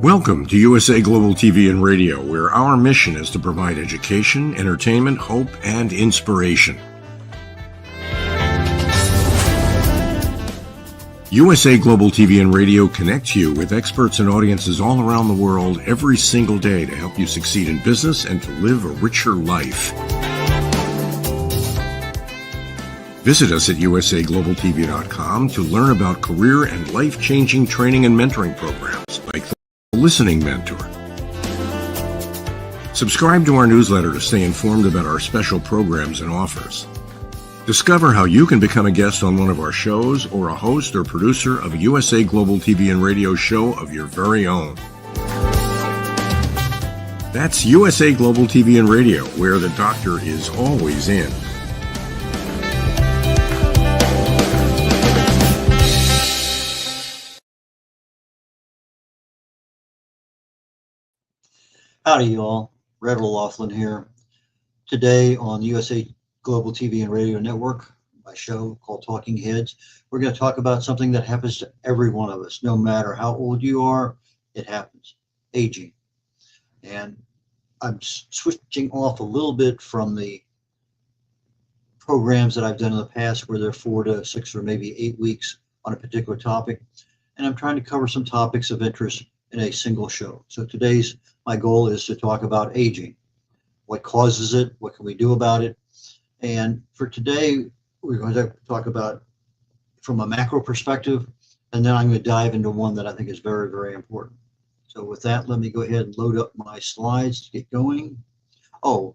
Welcome to USA Global TV and Radio, where our mission is to provide education, entertainment, hope, and inspiration. USA Global TV and Radio connects you with experts and audiences all around the world every single day to help you succeed in business and to live a richer life. Visit us at usaglobaltv.com to learn about career and life-changing training and mentoring programs like the Listening Mentor. Subscribe to our newsletter to stay informed about our special programs and offers. Discover how you can become a guest on one of our shows or a host or producer of a USA Global TV and Radio show of your very own. That's USA Global TV and Radio, where the doctor is always in. Howdy, y'all. red.olaughlin here. Today on the USA Global TV and Radio Network, my show called Talking Heads, we're going to talk about something that happens to every one of us. No matter how old you are, it happens. Aging. And I'm switching off a little bit from the programs that I've done in the past where they're 4 to 6 or maybe 8 weeks on a particular topic. And I'm trying to cover some topics of interest in a single show. So my goal is to talk about aging. What causes it? What can we do about it? And for today, we're going to talk about from a macro perspective, and then I'm going to dive into one that I think is very, very important. So with that, let me go ahead and load up my slides to get going. Oh,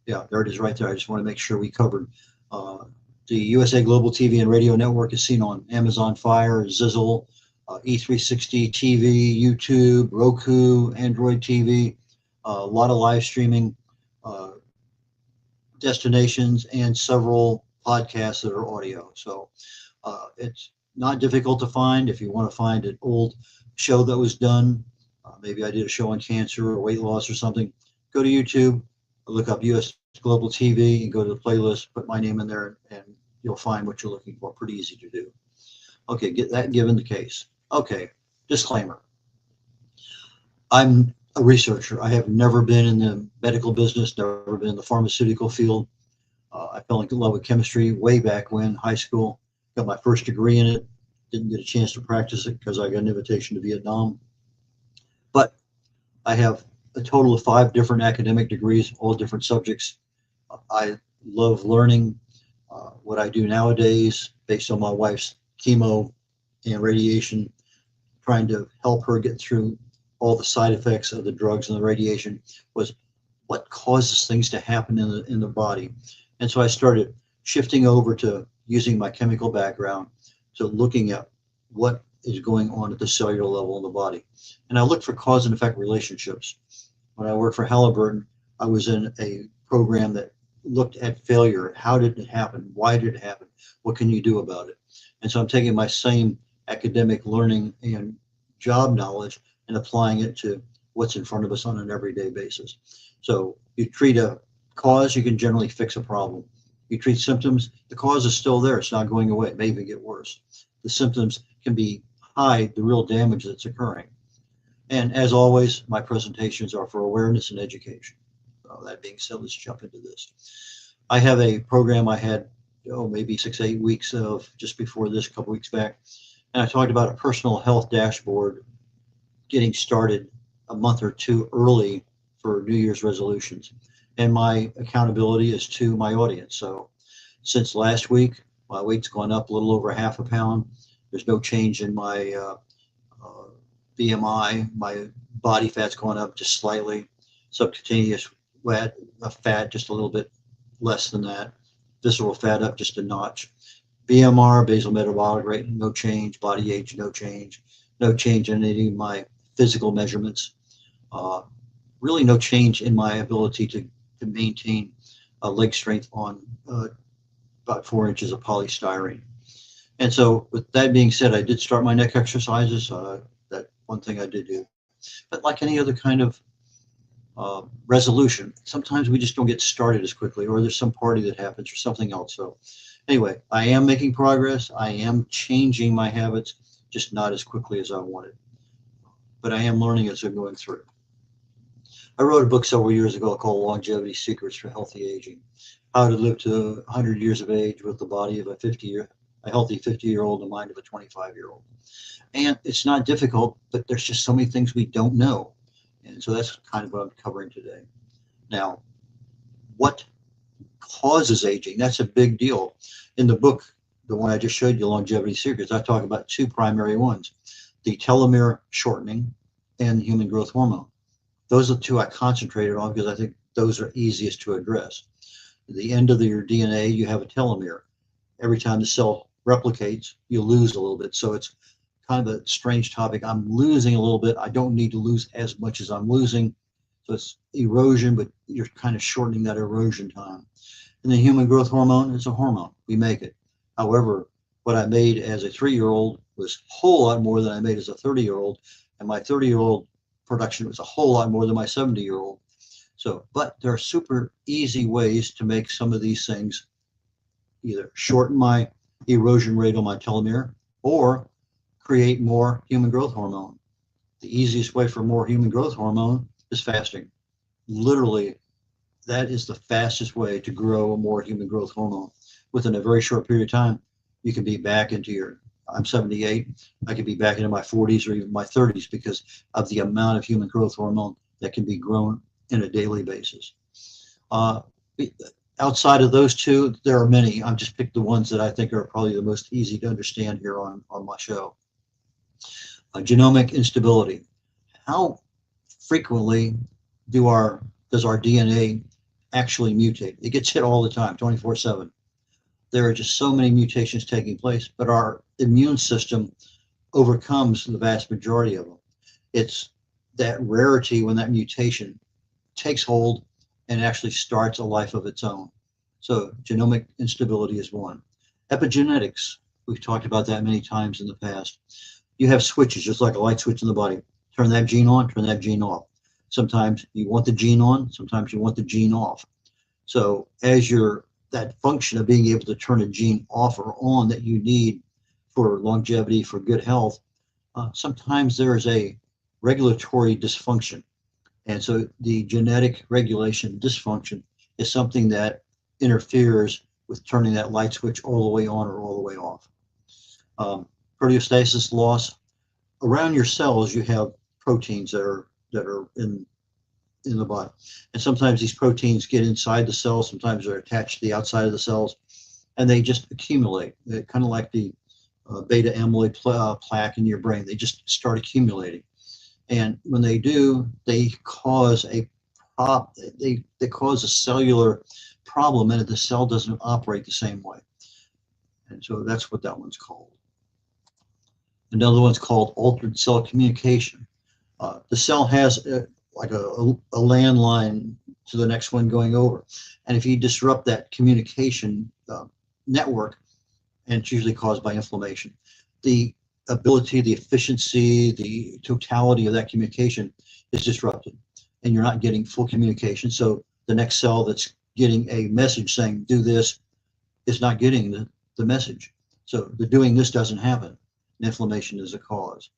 yeah, there it is right there. I just want to make sure we covered the USA Global TV and Radio Network is seen on Amazon Fire, Zizzle, E360 TV, YouTube, Roku, Android TV, a lot of live streaming destinations, and several podcasts that are audio. So it's not difficult to find. If you want to find an old show that was done, maybe I did a show on cancer or weight loss or something, go to YouTube, look up US Global TV and go to the playlist, put my name in there, and you'll find what you're looking for. Pretty easy to do. Okay, get that given the case. Okay, disclaimer. I'm a researcher. I have never been in the medical business, never been in the pharmaceutical field. I fell in love with chemistry way back when, high school. Got my first degree in it. Didn't get a chance to practice it because I got an invitation to Vietnam. But I have a total of 5 different academic degrees, all different subjects. I love learning what I do nowadays based on my wife's chemo and radiation, trying to help her get through all the side effects of the drugs and the radiation, was what causes things to happen in the body. And so I started shifting over to using my chemical background to looking at what is going on at the cellular level in the body. And I looked for cause and effect relationships. When I worked for Halliburton, I was in a program that looked at failure. How did it happen? Why did it happen? What can you do about it? And so I'm taking my same academic learning and job knowledge and applying it to what's in front of us on an everyday basis. So you treat a cause, you can generally fix a problem. You treat symptoms, the cause is still there. It's not going away. It may even get worse. The symptoms can be hide the real damage that's occurring. And as always, my presentations are for awareness and education. So that being said, let's jump into this. I have a program I had, maybe 6, 8 weeks of just before this, a couple weeks back, and I talked about a personal health dashboard getting started a month or two early for New Year's resolutions. And my accountability is to my audience. So since last week, my weight's gone up a little over half a pound. There's no change in my BMI. My body fat's gone up just slightly. Subcutaneous fat just a little bit less than that. Visceral fat up just a notch. BMR, basal metabolic rate, no change. Body age, no change. No change in any of my physical measurements. Really no change in my ability to maintain leg strength on about 4 inches of polystyrene. And so with that being said, I did start my neck exercises. That one thing I did do. But like any other kind of resolution, sometimes we just don't get started as quickly, or there's some party that happens or something else. So anyway, I am making progress. I am changing my habits, just not as quickly as I wanted. But I am learning as I'm going through. I wrote a book several years ago called Longevity Secrets for Healthy Aging: How to Live to 100 Years of Age with the body of a healthy 50-year-old, and the mind of a 25-year-old. And it's not difficult, but there's just so many things we don't know. And so that's kind of what I'm covering today. Now, what causes aging? That's a big deal. In the book, the one I just showed you, Longevity Secrets, I talk about two primary ones: the telomere shortening and human growth hormone. Those are the two I concentrated on because I think those are easiest to address. At the end of your DNA, you have a telomere. Every time the cell replicates, you lose a little bit. So it's kind of a strange topic. I'm losing a little bit. I don't need to lose as much as I'm losing. So it's erosion, but you're kind of shortening that erosion time. And the human growth hormone is a hormone. We make it. However, what I made as a 3-year-old was a whole lot more than I made as a 30-year-old. And my 30-year-old production was a whole lot more than my 70-year-old. So, but there are super easy ways to make some of these things either shorten my erosion rate on my telomere or create more human growth hormone. The easiest way for more human growth hormone is fasting. Literally, that is the fastest way to grow more human growth hormone. Within a very short period of time, you can be back into I'm 78, I could be back into my 40s or even my 30s because of the amount of human growth hormone that can be grown in a daily basis. Outside of those two, there are many. I've just picked the ones that I think are probably the most easy to understand here on my show. Genomic instability. How frequently does our DNA actually mutate? It gets hit all the time, 24/7. There are just so many mutations taking place, but our immune system overcomes the vast majority of them. It's that rarity when that mutation takes hold and actually starts a life of its own. So genomic instability is one. Epigenetics, we've talked about that many times in the past. You have switches, just like a light switch in the body. Turn that gene on, turn that gene off. Sometimes you want the gene on, sometimes you want the gene off. So as that function of being able to turn a gene off or on that you need for longevity, for good health, sometimes there's a regulatory dysfunction. And so the genetic regulation dysfunction is something that interferes with turning that light switch all the way on or all the way off. Proteostasis loss. Around your cells, you have proteins that are in the body. And sometimes these proteins get inside the cell, sometimes they're attached to the outside of the cells, and they just accumulate. They're kind of like the beta amyloid plaque in your brain. They just start accumulating. And when they do, they cause a cellular problem, and the cell doesn't operate the same way. And so that's what that one's called. Another one's called altered cell communication. The cell has like a landline to the next one going over. And if you disrupt that communication network, and it's usually caused by inflammation, the ability, the efficiency, the totality of that communication is disrupted, and you're not getting full communication. So the next cell that's getting a message saying do this is not getting the message. So the doing this doesn't happen. and inflammation is a cause.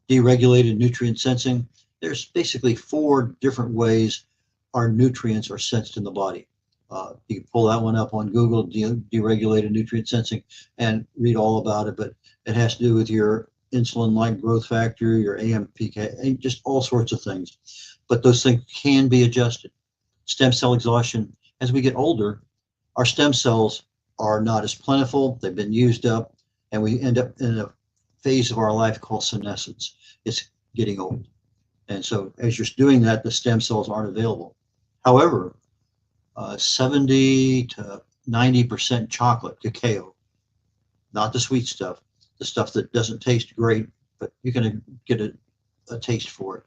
Deregulated nutrient sensing. There's basically 4 different ways our nutrients are sensed in the body. You can pull that one up on Google, deregulated nutrient sensing, and read all about it, but it has to do with your insulin-like growth factor, your AMPK, and just all sorts of things. But those things can be adjusted. Stem cell exhaustion. As we get older, our stem cells are not as plentiful, they've been used up, and we end up in a phase of our life called senescence. It's getting old. And so as you're doing that, the stem cells aren't available. However, 70 to 90% chocolate, cacao, not the sweet stuff, the stuff that doesn't taste great, but you can get a taste for it.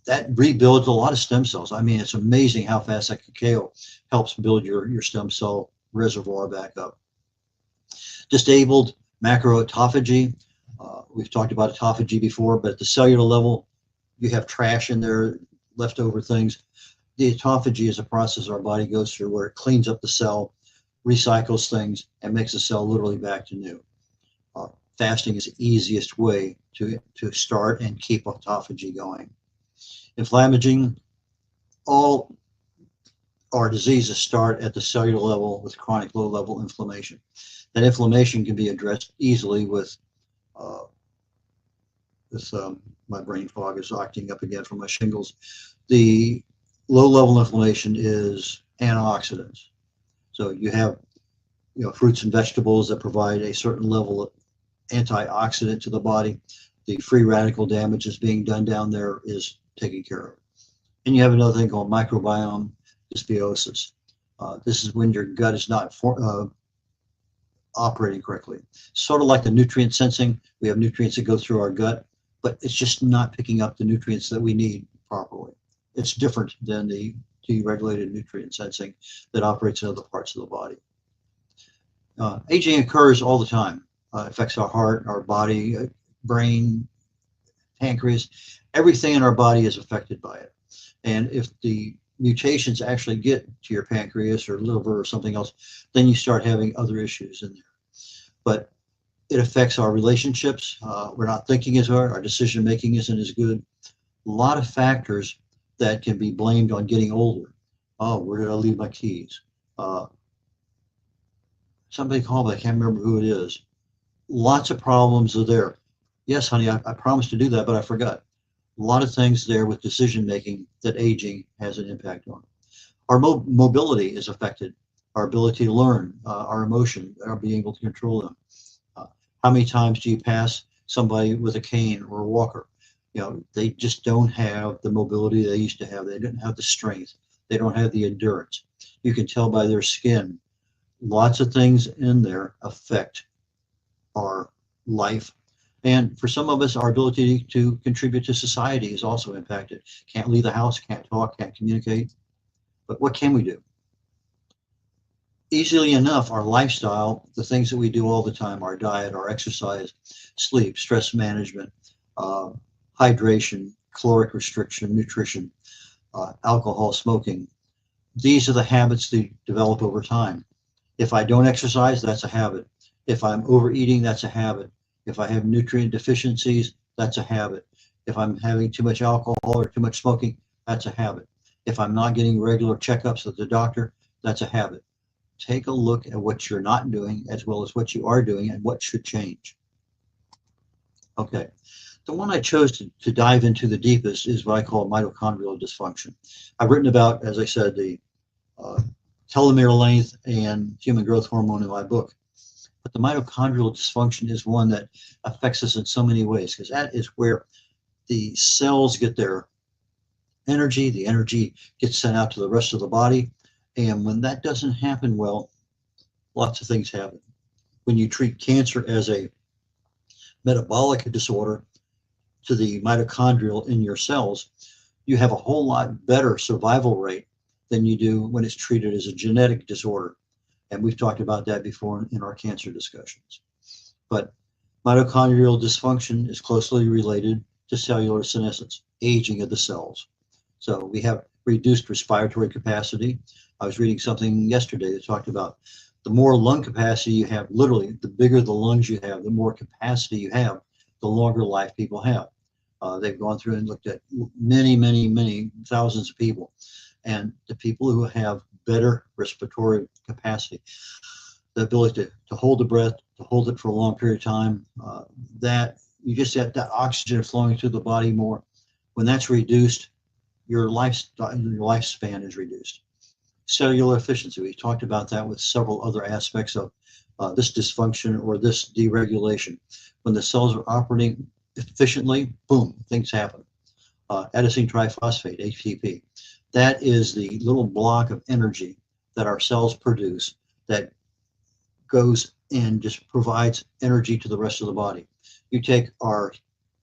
That rebuilds a lot of stem cells. I mean, it's amazing how fast that cacao helps build your stem cell reservoir back up. Disabled macroautophagy. We've talked about autophagy before, but at the cellular level, you have trash in there, leftover things. The autophagy is a process our body goes through where it cleans up the cell, recycles things, and makes the cell literally back to new. Fasting is the easiest way to start and keep autophagy going. Inflammaging. All our diseases start at the cellular level with chronic low-level inflammation. That inflammation can be addressed easily with my brain fog is acting up again from my shingles. The low-level inflammation is antioxidants. So you have fruits and vegetables that provide a certain level of antioxidant to the body. The free radical damage that's being done down there is taken care of. And you have another thing called microbiome dysbiosis. This is when your gut is not operating correctly. Sort of like the nutrient sensing. We have nutrients that go through our gut, but it's just not picking up the nutrients that we need properly. It's different than the deregulated nutrient sensing that operates in other parts of the body. Aging occurs all the time. It affects our heart, our body, brain, pancreas. Everything in our body is affected by it. And if the mutations actually get to your pancreas or liver or something else, then you start having other issues in there. But it affects our relationships. We're not thinking as hard. Our decision making isn't as good. A lot of factors that can be blamed on getting older. Oh, where did I leave my keys? Somebody called, but I can't remember who it is. Lots of problems are there. Yes, honey, I promised to do that, but I forgot. A lot of things there with decision making that aging has an impact on. Our mobility is affected. Our ability to learn, our emotion, our being able to control them. How many times do you pass somebody with a cane or a walker? They just don't have the mobility they used to have. They didn't have the strength. They don't have the endurance. You can tell by their skin. Lots of things in there affect our life. And for some of us, our ability to contribute to society is also impacted. Can't leave the house, can't talk, can't communicate. But what can we do? Easily enough, our lifestyle, the things that we do all the time, our diet, our exercise, sleep, stress management, hydration, caloric restriction, nutrition, alcohol, smoking. These are the habits that develop over time. If I don't exercise, that's a habit. If I'm overeating, that's a habit. If I have nutrient deficiencies, that's a habit. If I'm having too much alcohol or too much smoking, that's a habit. If I'm not getting regular checkups at the doctor, that's a habit. Take a look at what you're not doing as well as what you are doing and what should change. Okay. The one I chose to dive into the deepest is what I call mitochondrial dysfunction. I've written about, as I said, the telomere length and human growth hormone in my book. But the mitochondrial dysfunction is one that affects us in so many ways, because that is where the cells get their energy. The energy gets sent out to the rest of the body. And when that doesn't happen well, lots of things happen. When you treat cancer as a metabolic disorder to the mitochondrial in your cells, you have a whole lot better survival rate than you do when it's treated as a genetic disorder. And we've talked about that before in our cancer discussions. But mitochondrial dysfunction is closely related to cellular senescence, aging of the cells. So we have reduced respiratory capacity. I was reading something yesterday that talked about The more lung capacity you have, literally, the bigger the lungs you have, the more capacity you have, the longer life people have. They've gone through and looked at many, many, many thousands of people. And the people who have better respiratory capacity, the ability to hold the breath, to hold it for a long period of time, that you just get that oxygen flowing through the body more. When that's reduced, your lifespan is reduced. Cellular efficiency, we talked about that with several other aspects of this dysfunction or this deregulation. When the cells are operating efficiently, boom, things happen. Adenosine triphosphate, ATP, that is the little block of energy that our cells produce that goes and just provides energy to the rest of the body. You take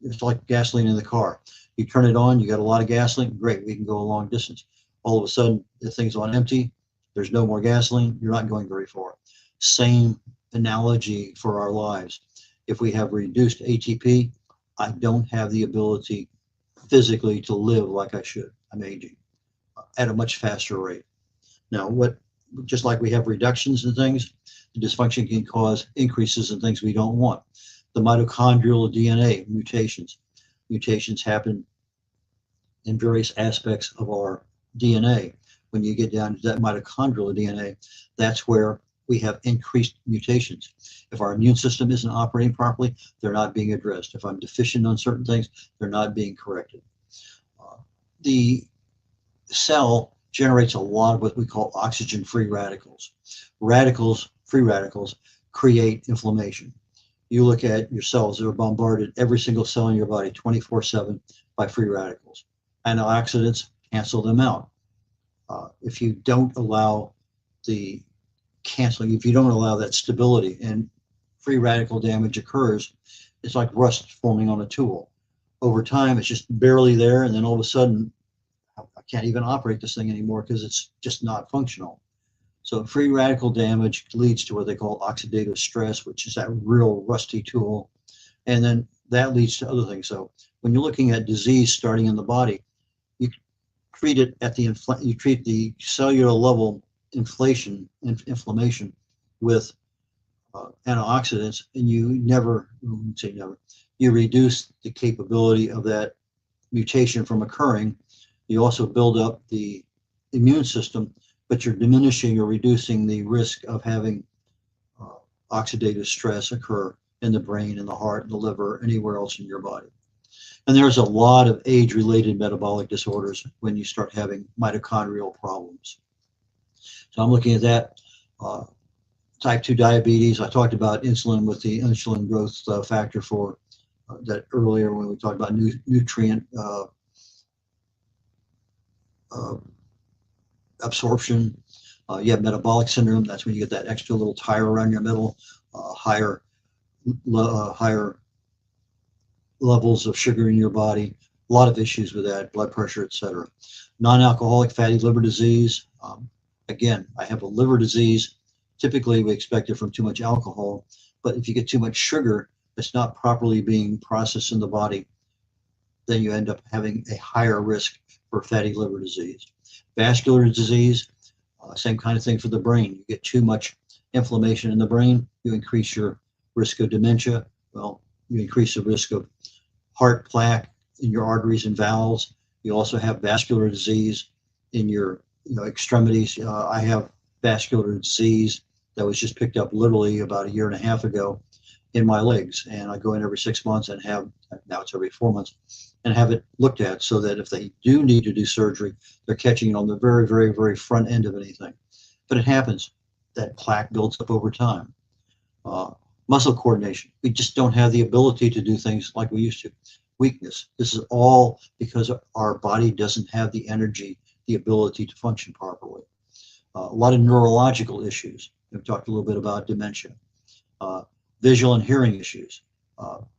it's like gasoline in the car. You turn it on, you got a lot of gasoline, great, we can go a long distance. All of a sudden, the thing's on empty, there's no more gasoline, you're not going very far. Same analogy for our lives. If we have reduced ATP, I don't have the ability physically to live like I should. I'm aging at a much faster rate. Now, just like we have reductions in things, the dysfunction can cause increases in things we don't want. The mitochondrial DNA mutations. Mutations happen in various aspects of our DNA. When you get down to that mitochondrial DNA, that's where we have increased mutations. If our immune system isn't operating properly, they're not being addressed. If I'm deficient on certain things, they're not being corrected. The cell generates a lot of what we call oxygen-free radicals. Free radicals, create inflammation. You look at your cells, they're bombarded, every single cell in your body, 24/7 by free radicals. Antioxidants cancel them out. If you don't allow the canceling, if you don't allow that stability and free radical damage occurs, it's like rust forming on a tool. Over time, it's just barely there, and then all of a sudden, I can't even operate this thing anymore because it's just not functional. So free radical damage leads to what they call oxidative stress, which is that real rusty tool. And then that leads to other things. So when you're looking at disease starting in the body, you treat it at you treat the cellular level inflammation with antioxidants, and you reduce the capability of that mutation from occurring. You also build up the immune system, but you're diminishing or reducing the risk of having oxidative stress occur in the brain, in the heart, in the liver, anywhere else in your body. And there's a lot of age-related metabolic disorders when you start having mitochondrial problems. So I'm looking at that. Type 2 diabetes, I talked about insulin with the insulin growth factor for that earlier when we talked about nutrient absorption. You have metabolic syndrome. That's when you get that extra little tire around your middle, higher levels of sugar in your body. A lot of issues with that, blood pressure, etc. Non-alcoholic fatty liver disease. Again, I have a liver disease. Typically, we expect it from too much alcohol, but if you get too much sugar, it's not properly being processed in the body, then you end up having a higher risk for fatty liver disease. Vascular disease, same kind of thing for the brain. You get too much inflammation in the brain, you increase your risk of dementia. Well, you increase the risk of heart plaque in your arteries and valves. You also have vascular disease in your extremities. I have vascular disease that was just picked up literally about 1.5 years ago in my legs, and I go in every 6 months and now it's every 4 months, and have it looked at so that if they do need to do surgery, they're catching it on the very, very, very front end of anything. But it happens. That plaque builds up over time. Muscle coordination. We just don't have the ability to do things like we used to. Weakness. This is all because our body doesn't have the energy, the ability to function properly. A lot of neurological issues. We've talked a little bit about dementia. Visual and hearing issues.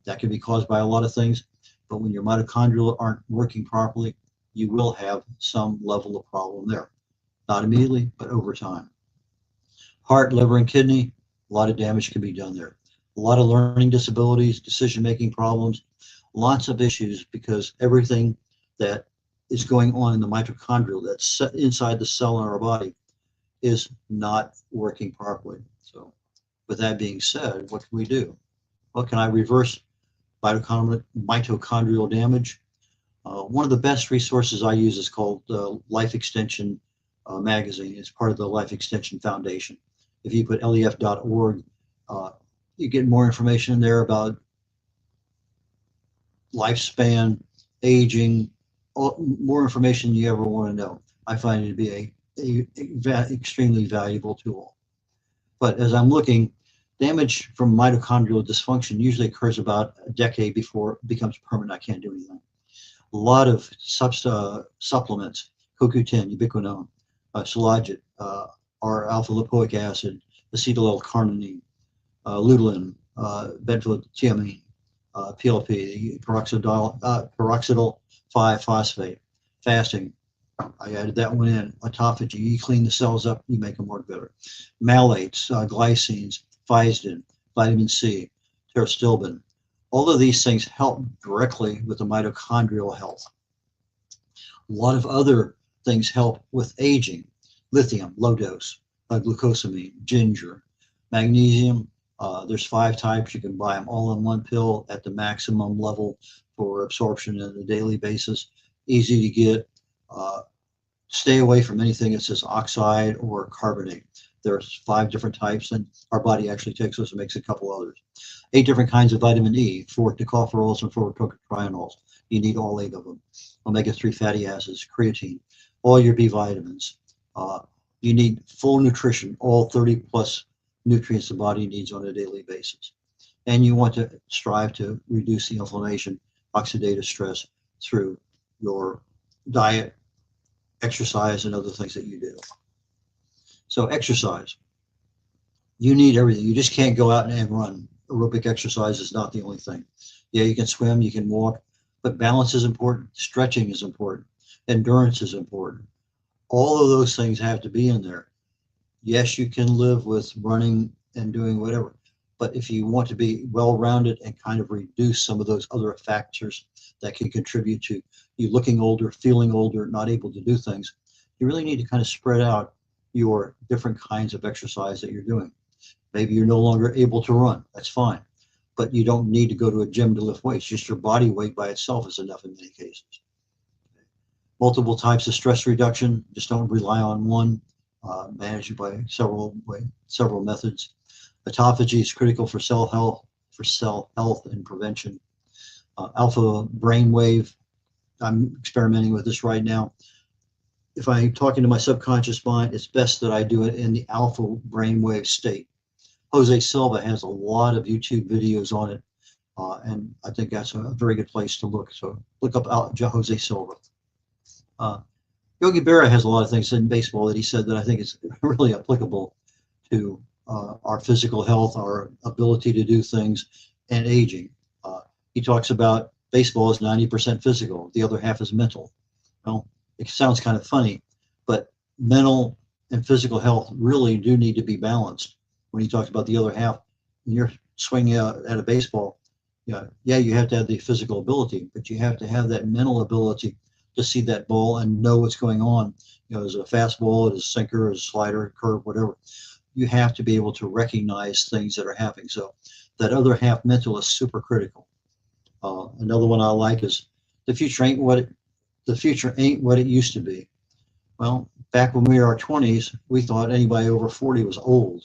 That can be caused by a lot of things, but when your mitochondria aren't working properly, you will have some level of problem there. Not immediately, but over time. Heart, liver, and kidney, a lot of damage can be done there. A lot of learning disabilities, decision-making problems, lots of issues because everything that is going on in the mitochondria that's inside the cell in our body is not working properly. So with that being said, what can we do? Well, can I reverse mitochondrial damage? One of the best resources I use is called Life Extension Magazine. It's part of the Life Extension Foundation. If you put lef.org, you get more information in there about lifespan, aging, more information you ever want to know. I find it to be extremely valuable tool. But as I'm looking, damage from mitochondrial dysfunction usually occurs about a decade before it becomes permanent. I can't do anything. A lot of supplements, CoQ10, ubiquinone, Shilajit, our alpha lipoic acid, acetyl L-carnitine, LAUGHLIN, benfotiamine, PLP, peroxidyl 5-phosphate, fasting. I added that one in. Autophagy, you clean the cells up, you make them work better. Malates, glycines, Physidin, vitamin C, pterostilbin. All of these things help directly with the mitochondrial health. A lot of other things help with aging. Lithium, low dose, glucosamine, ginger, magnesium. There's 5 types. You can buy them all in one pill at the maximum level for absorption on a daily basis. Easy to get. Stay away from anything that says oxide or carbonate. There's 5 different types, and our body actually takes those and makes a couple others. 8 different kinds of vitamin E, 4 tocopherols and 4 tocotrienols. You need all 8 of them. Omega-3 fatty acids, creatine, all your B vitamins. You need full nutrition, all 30 plus nutrients the body needs on a daily basis. And you want to strive to reduce the inflammation, oxidative stress through your diet, exercise, and other things that you do. So exercise, you need everything. You just can't go out and run. Aerobic exercise is not the only thing. Yeah, you can swim, you can walk, but balance is important. Stretching is important. Endurance is important. All of those things have to be in there. Yes, you can live with running and doing whatever, but if you want to be well-rounded and kind of reduce some of those other factors that can contribute to you looking older, feeling older, not able to do things, you really need to kind of spread out your different kinds of exercise that you're doing. Maybe you're no longer able to run. That's fine. But you don't need to go to a gym to lift weights. Just your body weight by itself is enough in many cases. Multiple types of stress reduction. Just don't rely on one. Manage it by several methods. Autophagy is critical for cell health and prevention. Alpha brainwave. I'm experimenting with this right now. If I'm talking to my subconscious mind, it's best that I do it in the alpha brainwave state. Jose Silva has a lot of YouTube videos on it, and I think that's a very good place to look. So look up Jose Silva. Yogi Berra has a lot of things in baseball that he said that I think is really applicable to our physical health, our ability to do things, and aging. He talks about baseball is 90% physical, the other half is mental. Well, it sounds kind of funny, but mental and physical health really do need to be balanced. When he talks about the other half, when you're swinging at a baseball, yeah, you have to have the physical ability, but you have to have that mental ability to see that ball and know what's going on. You know, is it a fastball, is it a sinker, is it a slider, curve, whatever. You have to be able to recognize things that are happening. So that other half mental is super critical. Another one I like is the future ain't what it used to be. Well, back when we were in our 20s, we thought anybody over 40 was old.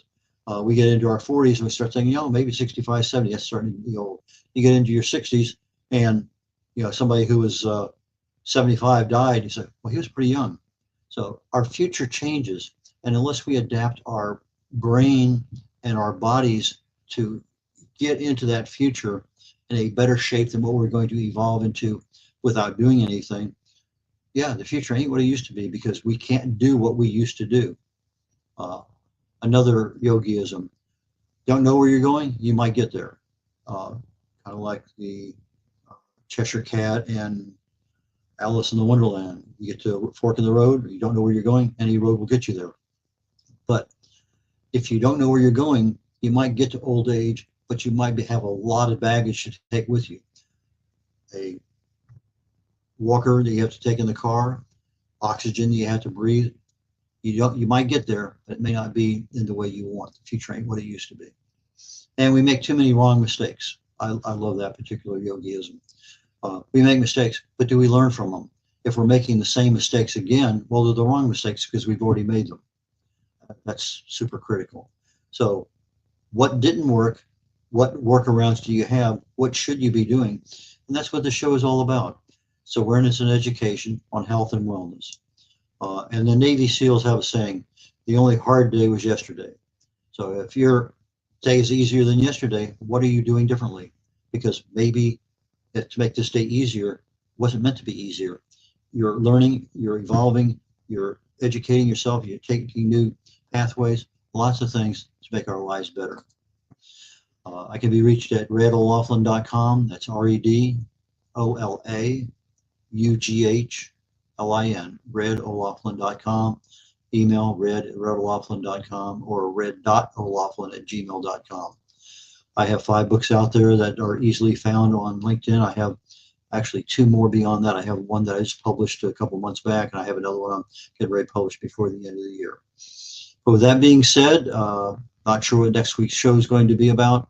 We get into our 40s and we start thinking, maybe 65, 70, that's starting to be old. You get into your 60s and, somebody who was 75 died, you say, well, he was pretty young. So our future changes. And unless we adapt our brain and our bodies to get into that future in a better shape than what we're going to evolve into without doing anything, the future ain't what it used to be because we can't do what we used to do. Another yogiism, don't know where you're going, you might get there. Kind of like the Cheshire Cat and Alice in the Wonderland. You get to a fork in the road, you don't know where you're going, any road will get you there. But if you don't know where you're going, you might get to old age, but you might have a lot of baggage to take with you. A walker that you have to take in the car, oxygen you have to breathe. You might get there, but it may not be in the way you want the future ain't what it used to be. And we make too many wrong mistakes. I love that particular yogiism. We make mistakes, but do we learn from them? If we're making the same mistakes again, well, they're the wrong mistakes because we've already made them. That's super critical. So what didn't work? What workarounds do you have? What should you be doing? And that's what the show is all about. So awareness and education on health and wellness. And the Navy SEALs have a saying, the only hard day was yesterday. So if your day is easier than yesterday, what are you doing differently? Because maybe to make this day easier wasn't meant to be easier. You're learning, you're evolving, you're educating yourself, you're taking new pathways, lots of things to make our lives better. I can be reached at red.olaughlin.com. That's REDOLAUGHLIN, red.olaughlin.com. Email red@red.olaughlin.com or red.olaughlin@gmail.com. I have 5 books out there that are easily found on LinkedIn. I have actually 2 more beyond that. I have one that I just published a couple months back, and I have another one I'm getting ready to publish before the end of the year. But with that being said, not sure what next week's show is going to be about.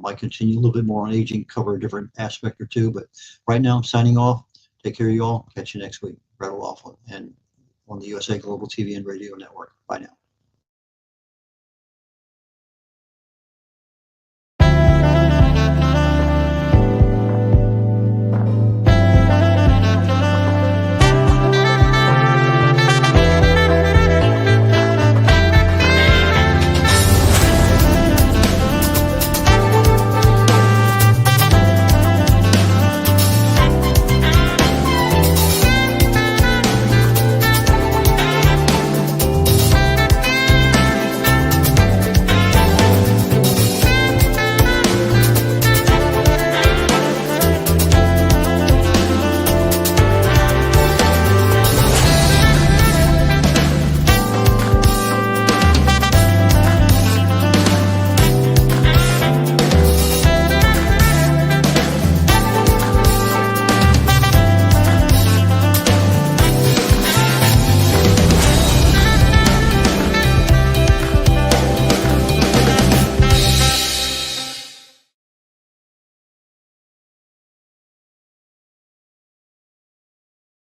Might continue a little bit more on aging, cover a different aspect or two. But right now, I'm signing off. Take care of you all. Catch you next week. Red O'Laughlin and on the USA Global TV and Radio Network. Bye now.